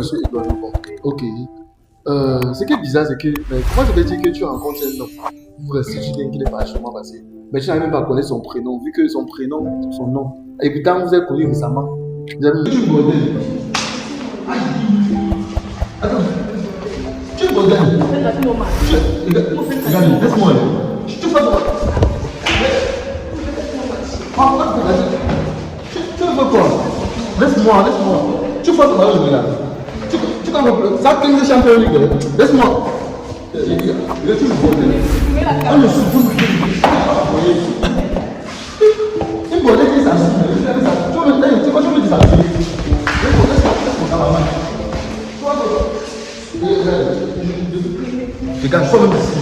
monsieur Edouard Dupont. Ok. Ce qui est bizarre, c'est que comment ça veut dire que tu rencontres un homme pour rester, tu dis qu'il est vachement passé. Mais tu n'arrives même pas à connaître son prénom, vu que son prénom, son nom. Et pourtant, vous êtes connu récemment. Vous avez tu me modèles. Attends. Tu me modèles. Regarde, laisse-moi. Tu fais quoi? Tu veux quoi? Laisse-moi. Tu fais quoi, regarde. Tu comprends? Ça crie le champion League. Laisse-moi. Il est toujours modèle. Ah, mais c'est tout. Il me modèle qui s'assume. Tu vois, tu me dis ça. Regarde, sois même ici.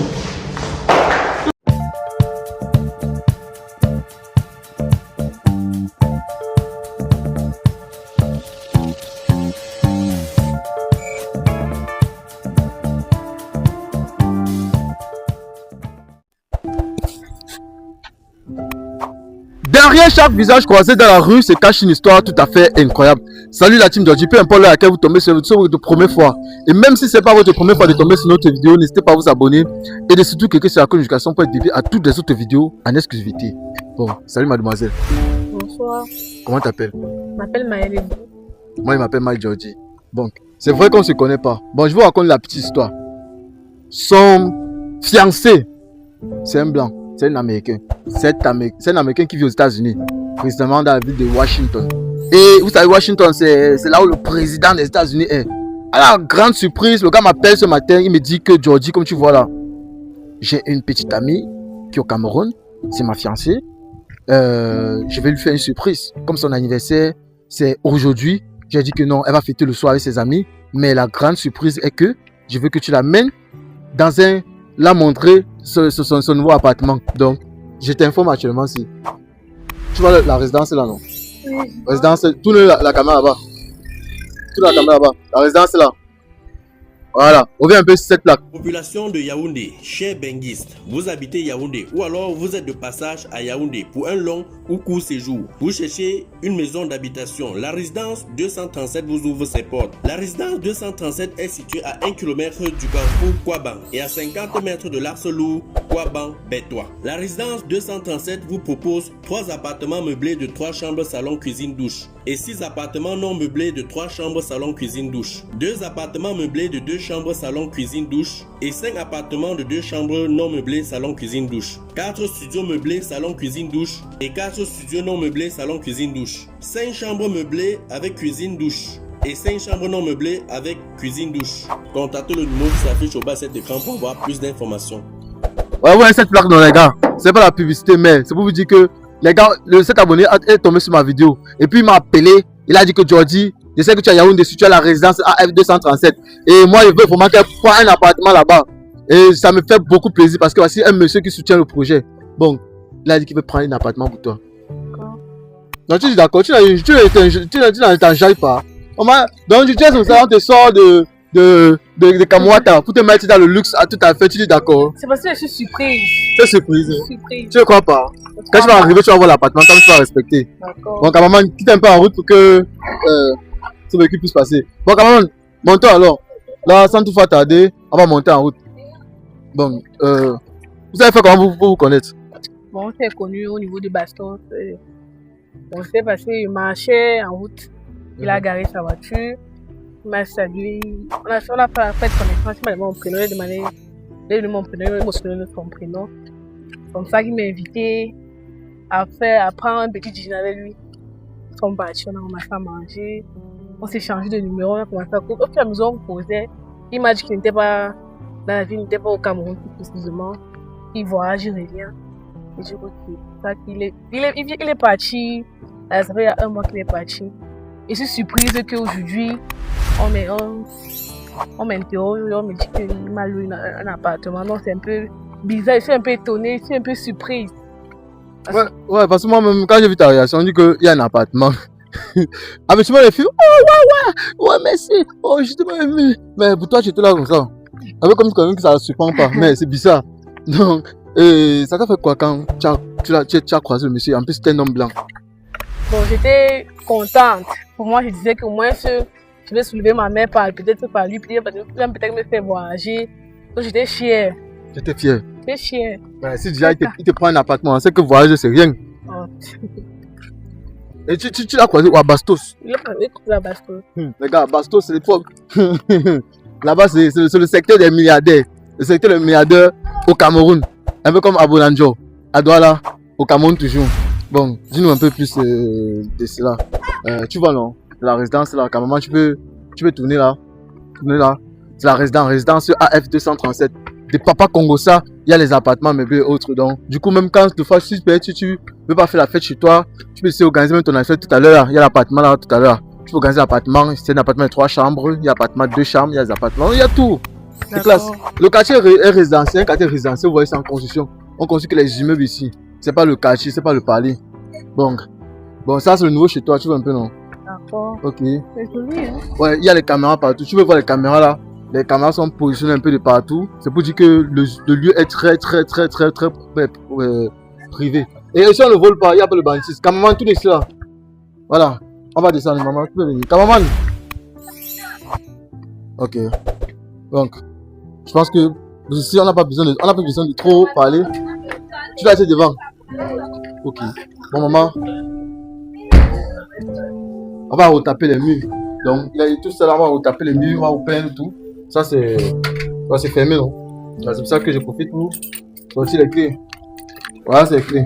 Derrière chaque visage croisé dans la rue se cache une histoire tout à fait incroyable. Salut la team Georgie, peu importe à laquelle vous tombez sur votre première fois. Et même si ce n'est pas votre première fois de tomber sur notre vidéo, n'hésitez pas à vous abonner. Et de surtout cliquer sur la notification pour être dédié à toutes les autres vidéos en exclusivité. Bon, salut mademoiselle. Bonsoir. Comment t'appelles? Je m'appelle Maëlle. Moi, il m'appelle Mike Georgie. Donc, c'est vrai qu'on ne se connaît pas. Bon, je vous raconte la petite histoire. Son fiancé, c'est un blanc. C'est un Américain. C'est un Américain qui vit aux États-Unis, précisément dans la ville de Washington. Et vous savez, Washington, c'est là où le président des États-Unis est. À la grande surprise, le gars m'appelle ce matin, il me dit que Georgie, comme tu vois là, j'ai une petite amie qui est au Cameroun, c'est ma fiancée. Je vais lui faire une surprise. Comme son anniversaire, c'est aujourd'hui, j'ai dit que non, elle va fêter le soir avec ses amis. Mais la grande surprise est que je veux que tu l'amènes dans la montrer son nouveau appartement. Donc, je t'informe actuellement si. Tu vois la résidence là, non? Oui. Résidence, tourne la caméra là-bas. Tourne la caméra là-bas. La résidence est là. Voilà, on vient un peu sur cette plaque. Population de Yaoundé, chers benguistes, vous habitez Yaoundé ou alors vous êtes de passage à Yaoundé pour un long ou court séjour. Vous cherchez une maison d'habitation. La résidence 237 vous ouvre ses portes. La résidence 237 est située à 1 km du carrefour Kouaban et à 50 mètres de l'Arcelou Kouaban-Bétois. La résidence 237 vous propose 3 appartements meublés de 3 chambres, salon, cuisine, douche et 6 appartements non meublés de 3 chambres, salon, cuisine, douche. 2 appartements meublés de 2 chambres, salon, cuisine, douche et 5 appartements de 2 chambres non meublés, salon, cuisine, douche. 4 studios meublés, salon, cuisine, douche et 4 studios non meublés, salon, cuisine, douche. 5 chambres meublées avec cuisine, douche et 5 chambres non meublées avec cuisine, douche. Contactez le numéro qui s'affiche au bas de cet écran pour avoir plus d'informations. Ouais, cette plaque, non, les gars, c'est pas la publicité, mais c'est pour vous dire que les gars, cet abonné est tombé sur ma vidéo et puis il m'a appelé. Il a dit que Georgie, je sais que tu as Yaoundé, tu as la résidence AF237 et moi, je veux vraiment qu'elle prenne un appartement là-bas. Et ça me fait beaucoup plaisir parce que voici un monsieur qui soutient le projet. Bon, il a dit qu'il veut prendre un appartement pour toi. D'accord. Non, tu dis d'accord, tu n'en t'enjailles pas. Donc, tu es comme ça, on te sort de Kamwata pour te mettre dans le luxe à tout à fait, tu dis d'accord. C'est parce que je suis surprise. C'est surprise. Surprise. Tu ne crois pas? Quand tu vas arriver, tu vas voir l'appartement, comme tu vas respecter. D'accord. Bon, cameraman, quitte un peu en route pour que ce véhicule puisse passer. Bon, cameraman, montons alors. Là, sans tout faire tarder, on va monter en route. Bon, vous avez fait comment pour vous connaître? Bon, on s'est connus au niveau du baston. On s'est passé, il marchait en route. Il a garé sa voiture. Il m'a salué. On a fait connaissance. Il m'a demandé mon prénom. Il m'a demandé mon prénom. Il m'a donné son prénom. Comme ça, il m'a invité à prendre un petit déjeuner avec lui. Ils sont partis, on a commencé à manger. On s'est changé de numéro, on a commencé à couper. Au fur et à mesure, on causait. Il m'a dit qu'il n'était pas dans la ville, il n'était pas au Cameroun plus précisément. Il voyage, il revient. Et je crois qu'il est parti. Ça fait il y a 1 mois qu'il est parti. Et je suis surprise qu'aujourd'hui, on m'interroge, on me dit qu'il m'a loué un appartement. Donc c'est un peu bizarre, je suis un peu étonnée, je suis un peu surprise. Ouais, parce que moi-même, quand j'ai vu ta réaction, on dit qu'il y a un appartement. Ah, mais tu m'as les filles, oh, ouais, merci, oh, je t'ai pas aimé. Mais pour toi, tu étais là comme ça. Avec comme quelqu'un qui ne se surprend pas, mais c'est bizarre. Donc, ça t'a fait quoi quand tu as croisé le monsieur? En plus, c'était un homme blanc. Bon, j'étais contente. Pour moi, je disais qu'au moins, Je vais soulever ma mère peut-être par lui, peut-être me faire voyager. Donc j'étais fière. J'étais fier. J'étais fière. Ouais, si déjà il te prend un appartement, c'est que voyager c'est rien. Oh. Et tu l'as croisé où à Bastos? Il a parlé de la Bastos. Les gars, Bastos c'est l'époque. Là-bas c'est le secteur des milliardaires. Le secteur des milliardaires au Cameroun. Un peu comme à Bonanjo. À Douala, au Cameroun toujours. Bon, dis-nous un peu plus de cela. Tu vois non? La résidence là, quand même, tu peux tourner là. Tourner là. C'est la résidence AF 237. De Papa Congossa, il y a les appartements meublés et autres. Donc, du coup, même quand tu veux pas faire la fête chez toi, tu peux essayer d'organiser même ton affaire tout à l'heure. Il y a l'appartement là tout à l'heure. Tu peux organiser l'appartement. C'est un appartement de 3 chambres. Il y a l'appartement de 2 chambres. Il y a des appartements. Il y a tout. C'est classe. Le quartier est résidentiel. Un quartier résidentiel, vous voyez, c'est en construction. On construit que les immeubles ici. C'est pas le quartier, c'est pas le palais. Bon, ça c'est le nouveau chez toi. Tu vois un peu, non? D'accord. Ok. C'est joli, hein? Ouais, il y a les caméras partout. Tu peux voir les caméras là. Les caméras sont positionnées un peu de partout. C'est pour dire que le lieu est très privé. Et si on ne vole pas, il n'y a pas le banquiste. Cameraman, tout est là. Voilà. On va descendre, maman. Tu peux venir. Cameraman. Ok. Donc, je pense que ici, on n'a pas besoin de trop parler. Tu vas être devant. Ok. Bon, maman. On va retaper les murs. Donc, il y a tout ça là, on va retaper les murs, on va repeindre tout. Ça, c'est fermé, non? C'est pour ça que je profite pour sortir les clés. Voilà, c'est les clés.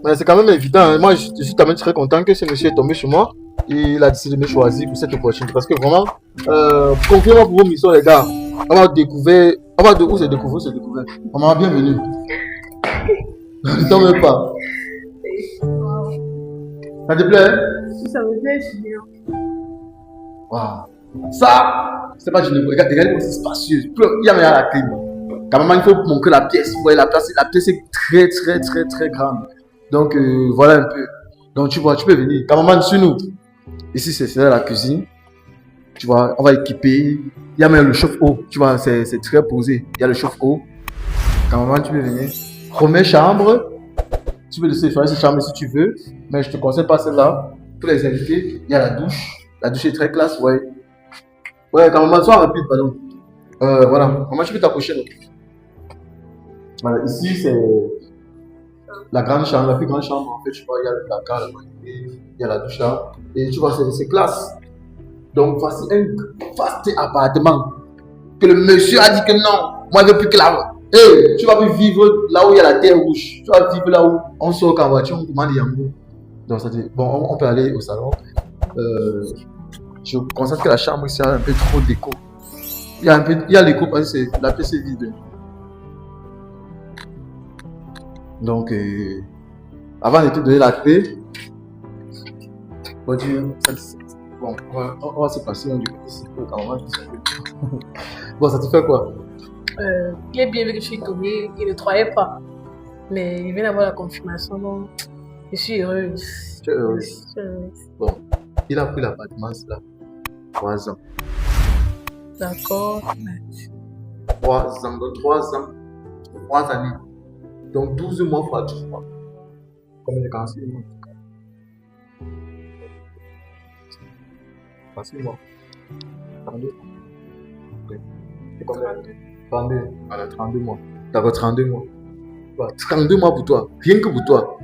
Mais c'est quand même évident. Hein. Moi, je suis quand même très content que ce monsieur est tombé chez moi. Et il a décidé de me choisir pour cette opportunité. Parce que vraiment, confiez-moi pour vos missions, les gars. On va découvrir. Où c'est découvert? Maman, bienvenue. Ne t'en veux pas. Ça te plaît? Ça me plaît, c'est bien. Waouh. Ça, c'est pas du négo. Regardez comme c'est spacieux. Il y a même la clé. Quand même, il faut montrer la pièce. Vous voyez, la pièce est très grande. Donc, voilà un peu. Donc, tu vois, tu peux venir. Quand même, sur nous. Ici, c'est la cuisine. Tu vois, on va équiper. Il y a même le chauffe-eau. Tu vois, c'est très posé. Il y a le chauffe-eau. Quand même, tu peux venir. Première chambre. Tu peux laisser faire cette chambre si tu veux. Mais je te conseille pas celle-là. Pour les invités, il y a la douche. La douche est très classe, ouais. Ouais, quand même, sois rapide, pardon. Voilà. Comment tu peux t'approcher? Voilà, ici, c'est la grande chambre, la plus grande chambre. En fait, tu vois, il y a le placard, il y a la douche là. Et tu vois, c'est classe. Donc, voici un vaste appartement. Que le monsieur a dit que non. Moi, je veux plus que là. Hey, tu vas plus vivre là où il y a la terre rouge. Tu vas vivre là où on sort en voiture, on commande Yango. Donc, ça dit, bon, on peut aller au salon. Je constate que la chambre ici a un peu trop d'écho. Il y a l'écho parce que la pièce est vide. Donc, avant de te donner la clé, on va se passer du côté ici. Bon, ça te fait quoi? Il est bien vu que je suis tombée, il ne croyait pas. Mais il vient d'avoir la confirmation, donc je suis heureuse. Tu es heureuse? Bon, il a pris l'appartement, là. 3 ans. D'accord. 3 ans, donc 3 ans, 3 années. Donc 12 mois fois 3. Combien de 46 mois? 46 mois. 32. C'est combien? 32. Voilà, 32 mois. D'accord, 32 mois. 32 mois pour toi. Rien que pour toi.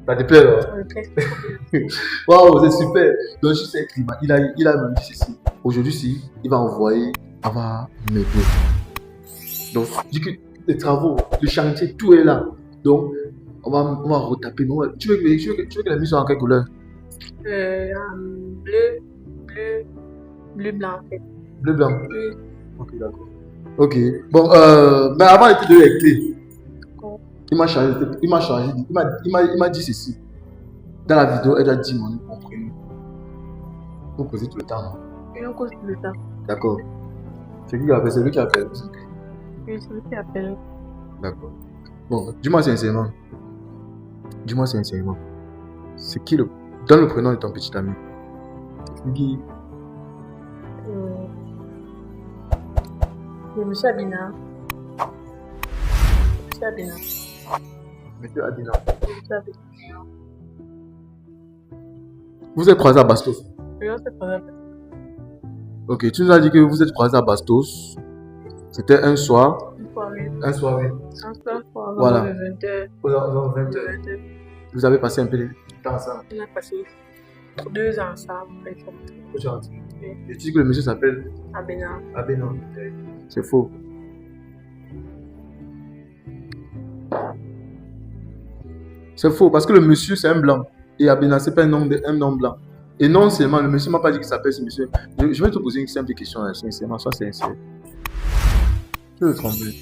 Ça te plaît là? Ça me plaît. Waouh, c'est super. Donc, je sais qu'il il a même dit ceci. Aujourd'hui, si, il va envoyer, on va m'aider. Donc, je dis que les travaux, le chantier, tout est là. Donc, on va retaper. Tu veux que la mise soit en quelle couleur? Bleu blanc en fait. Bleu blanc. Oui. Ok, d'accord. Ok. Bon, mais avant de te donner les clés, il m'a dit ceci. Dans la vidéo, elle a dit mon prénom. Vous posez tout le temps, non? Et on cause tout le temps. D'accord. C'est qui appelle? C'est lui qui appelle. Oui, c'est lui qui appelle. D'accord. Bon, dis-moi sincèrement. C'est qui le. Donne le prénom de ton petit ami. C'est qui? Monsieur Abina. Monsieur Abina. Monsieur Adina. Vous êtes croisés à Bastos. Oui, on s'est croisés. Ok, tu nous as dit que vous êtes croisés à Bastos. C'était un soir. Une fois, oui. Un soir, oui. Un soir, Voilà. vers 20h. Aux 20h. Vous avez passé un peu de temps ensemble. On a passé 2 ans ensemble. Et tu dis que le monsieur s'appelle À Bénin. Abénan. C'est faux. C'est faux parce que le monsieur c'est un blanc. Et Abénan c'est pas un nom blanc. Et non seulement le monsieur m'a pas dit qu'il s'appelle ce monsieur. Je vais te poser une simple question, hein, sincèrement, sois sincère. Je vais le tromper.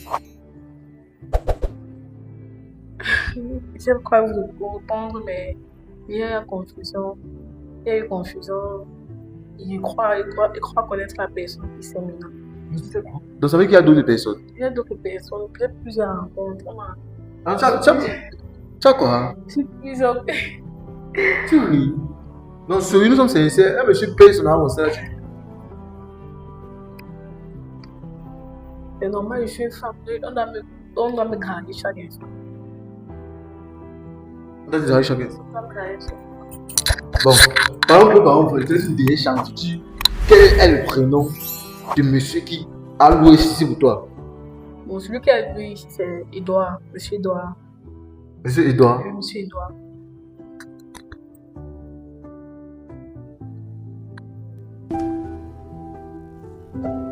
Je sais quoi vous répondre, mais il y a eu confusion. Il y a eu confusion. Il croit connaître la personne qui s'est maintenant. Donc ça veut dire qu'il y a d'autres personnes. Il y a d'autres personnes, peut-être plusieurs rencontres. Tu as quoi? C'est plusieurs. Tu ris. Non, sérieux, nous sommes sincères. Un monsieur paye son argent, ça. C'est normal, je suis une femme. On doit me grandir chaque instant. On t'a dit d'arriver chacun. On doit me grandir. Bon, par exemple, peut-être une dernière chance. Tu dis, quel est le prénom de monsieur qui a loué ici pour toi? Bon, celui qui a loué ici, c'est Edouard. Monsieur Edouard. Monsieur Edouard. Oui, monsieur Edouard.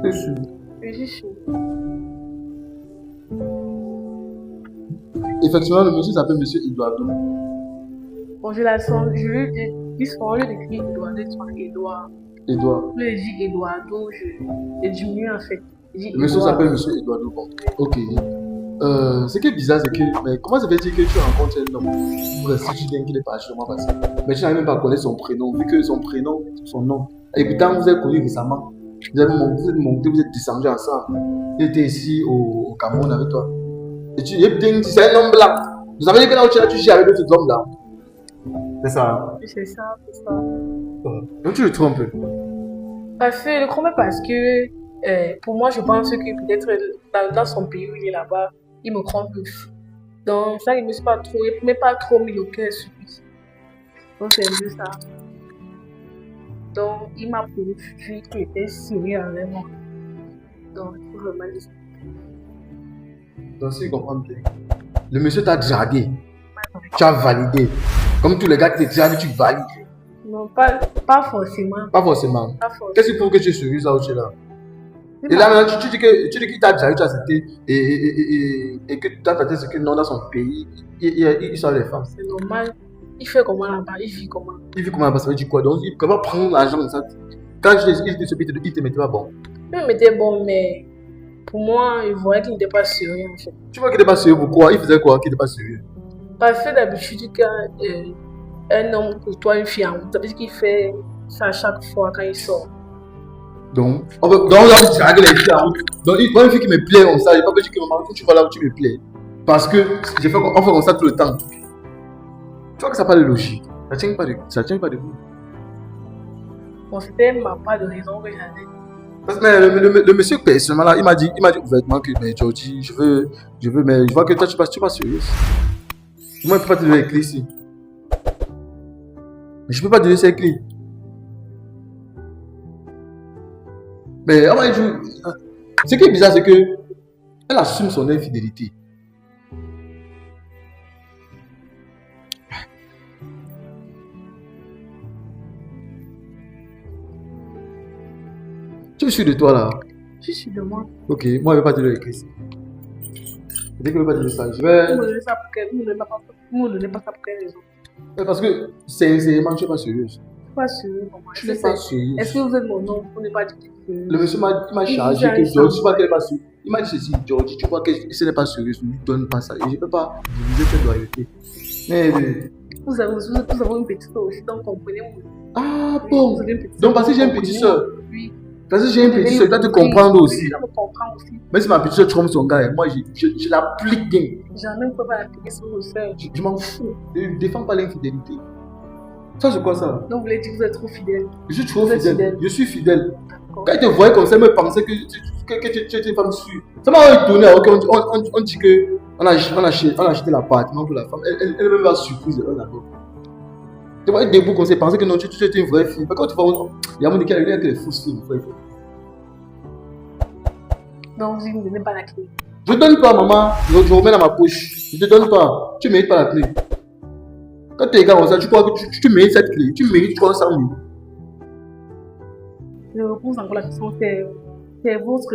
Je suis sûr. Oui, je suis sûr. Effectivement, le monsieur s'appelle monsieur Edouard. Bon, je la sens, je lui dis souvent, au lieu d'écrire Edouard, je dis Edouard. Edouard. Au lieu de dire Eduardo, je diminue en fait. Le monsieur s'appelle monsieur Edouard. Bon. Ok. Ce qui est bizarre, c'est que. Mais comment ça veut dire que tu rencontres un homme pour rester, tu dis qu'il est pas chez moi passé. Mais tu n'arrives même pas à connaître son prénom, vu que son prénom, son nom. Et pourtant, vous êtes connus récemment. Vous êtes monté, vous êtes descendu ensemble. Il était ici au Cameroun avec toi. Et tu dis, c'est un homme blanc. Vous savez que là où tu es là, tu gis avec d'autres hommes là. C'est ça. C'est ça, c'est ça. Donc tu le trompes. Parce que le problème, parce que pour moi, je pense que peut-être dans son pays où il est là-bas, il me trompe aussi. Donc ça, il ne me met pas trop mis au cœur sur lui. Donc c'est un peu ça. Donc il m'a prouvé qu'il était sérieux avec moi. Donc il faut vraiment dire ça. Donc si je comprends bien, le monsieur t'a dragué. Tu as validé. Comme tous les gars qui te draguent, tu valides. Non, pas forcément. Pas forcément. Pas forcément. Qu'est-ce qu'il faut que tu es sérieux là où tu es là? Et là maintenant, tu dis qu'il t'a dragué, tu as accepté. Et que tu as traité ce que non dans son pays, il sort les femmes. C'est normal. Il fait comment là-bas? Il vit comment? Il vit comment? Ça veut dire quoi? Donc il ne peut pas prendre l'argent comme ça. Quand il te mettait pas bon. Il me mettait bon, mais pour moi, il voyait qu'il n'était pas sérieux en fait. Tu vois qu'il n'était pas sérieux, pourquoi? Il faisait quoi qu'il n'était pas sérieux? Parce que d'habitude, quand un homme côtoie une fille en route, ça veut dire qu'il fait ça chaque fois quand il sort. Donc on va draguer les filles en route. Donc il voit une fille qui me plaît comme ça, il ne peut pas dire que maman, tu vas là où tu me plais. Parce que on fait comme ça tout le temps. Tu vois que ça n'a pas de logique. Ça tient pas de vous. Bon, c'était ma part de raison que j'avais. Parce que le monsieur personnellement là, il m'a dit ouvertement que mais Georgie, je veux, mais je vois que toi tu pas sérieux. Moi je peux pas te donner les clés ici. Mais je peux pas te donner ces clés. Mais ce qui est bizarre, c'est que elle assume son infidélité. Tu es sûr de toi là? Je suis de moi. Ok, moi je ne vais pas te le écrire. Dès que je ne vais pas te le ça, je vais. Vous ne donnez ça pour quelle raison? Parce que sincèrement, tu n'es pas sérieuse. Pas sérieux pour moi. Tu n'es pas sérieuse. Est-ce que vous êtes mon nom pour ne pas dire que. Le monsieur m'a chargé que Georgie, tu vois qu'elle n'est pas sérieuse. Il m'a dit ceci, Georgie, tu vois que ce n'est pas sérieux, ne lui donne pas ça. Et je ne peux pas diviser cette loyauté. Mais. Vous avez une petite soeur aussi, donc comprenez-vous. Ah Oui, bon. vous avez une petite Donc soeur, parce que j'ai une petite soeur. Oui. Parce que j'ai une petite soeur, tu dois te comprendre aussi. Oui, je me comprends aussi. Même si ma petite soeur trompe son gars, moi je l'applique bien. Jamais ne peux pas l'appliquer sur vos soeurs. Je m'en fous. Je ne défends pas l'infidélité. Ça, c'est quoi ça? Donc vous voulez dire que vous êtes trop fidèle. Je suis trop Vous êtes fidèle. fidèle. Je suis fidèle. D'accord. Quand il te voyait comme ça, il me pensait que tu étais une femme sûre. Ça m'a étonné. On dit qu'on a acheté l'appartement pour la femme. Elle est même pas surprise de eux d'abord. Tu vas être debout comme ça, penser que non, tu es une vraie fille. Mais quand tu vas au Yaoundé, il y a des fausses filles. Donc, vous ne me donnez pas la clé. Je ne donne pas, maman. Je remets dans ma poche. Je ne te donne pas. Tu ne mérites pas la clé. Quand tu es gars comme ça, tu crois que tu mérites cette clé. Tu mérites 300 000. Je repose encore la question, c'est votre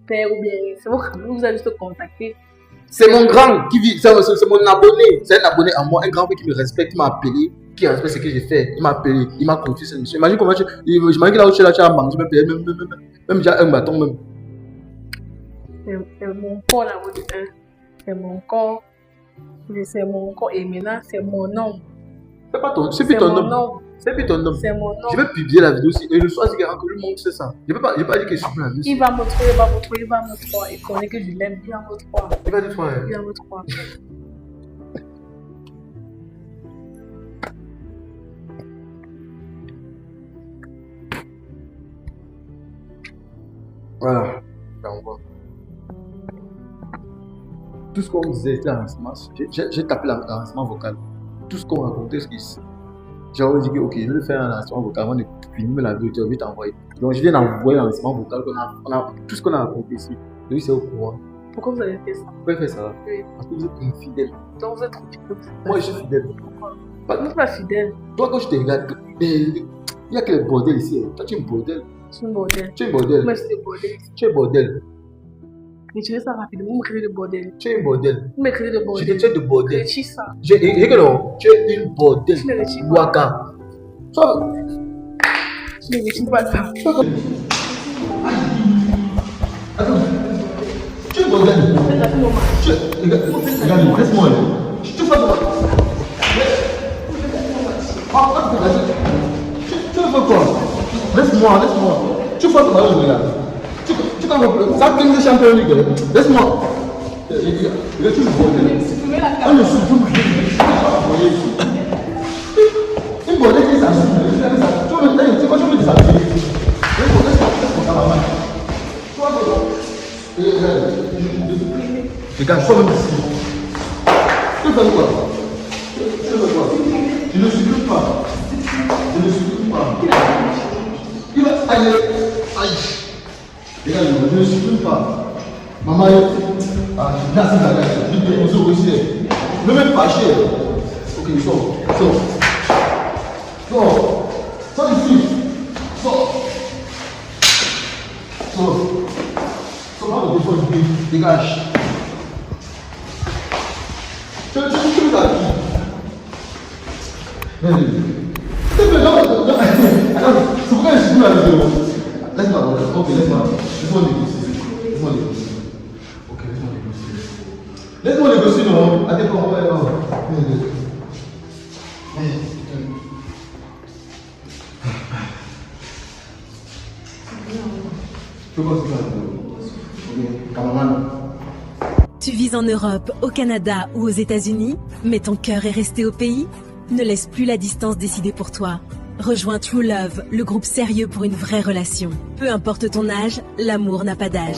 père ou bien c'est votre ami, vous allez juste contacter. C'est mon grand qui vit, c'est mon abonné. C'est un abonné à moi, un grand qui me respecte, qui m'a appelé, qui respecte ce que j'ai fait. Il m'a appelé, il m'a confié cette mission. Imagine comment j'imagine que là où tu es là, tu as mangé, même déjà un bâton même. C'est mon corps là, c'est mon corps. C'est mon corps et maintenant c'est mon nom. C'est pas ton, c'est plus ton nom. C'est plus ton nom. C'est mon nom. Je vais publier la vidéo aussi et le soir, c'est quelqu'un que lui montre c'est ça. Je ne vais pas dire que je suis la musique. Il va me trouver, il va me croire. Il connaît que je l'aime, il va me croire. Il va te croire. Il va me croire. Voilà. Là, on voit. Tout ce qu'on disait, c'était l'enregistrement. J'ai tapé l'enregistrement vocal. Tout ce qu'on racontait, j'ai dit que ok, je vais faire un enregistrement vocal avant de finir la vidéo, je vais t'envoyer. Donc je viens d'envoyer l'enregistrement vocal, tout ce qu'on a raconté ici. Lui, c'est au courant. Pourquoi vous avez fait ça? Pourquoi il fait ça? Oui. Parce que vous êtes infidèle. Donc vous êtes trop fidèle. Moi, je suis fidèle. Pourquoi? Vous n'êtes pas fidèle. Toi, quand je te regarde, il n'y a que le bordel ici. Toi, tu es un bordel. Je suis un bordel. Tu es un bordel. Moi, je suis un bordel. Tu es un bordel. Retirez ça rapidement, vous m'écrivez de bordel. Tu es un bordel. Vous m'écrivez de Je bordel. te tiens de bordel. Retire ça. Tu es une bordel. Tu ne retires pas. Waka. Toi, Tu ne retires pas ça. attends. Tu es un bordel. Regarde-moi, laisse-moi. Tu fais quoi? Tu fais quoi? Laisse-moi. Tu fais quoi? Regarde. Tu comprends? Ça fait une champion ligue. Laisse-moi. Regarde, tu es un bordel. Supprimez la carte. On ne supprime une bordel qui s'assume. Tu vas me déshabiller. Regarde, sois même ici. Tu fais quoi? Tu ne supprimes pas. Il va aller. Aïe. Regarde, je ne supprime pas. Maman, merci d'aller. Ne même pas cher. Ok, sors. Sors ici. Sors pas de défaut du pays. Dégage. Tu veux ta vie. C'est pourquoi je suis la vidéo. Laisse-moi. Ok, laisse-moi. Laisse-moi négocier. Ok, laisse-moi négocier, non. À tes parents, Tu vis en Europe, au Canada ou aux États-Unis, mais ton cœur est resté au pays? Ne laisse plus la distance décider pour toi. Rejoins True Love, le groupe sérieux pour une vraie relation. Peu importe ton âge, l'amour n'a pas d'âge.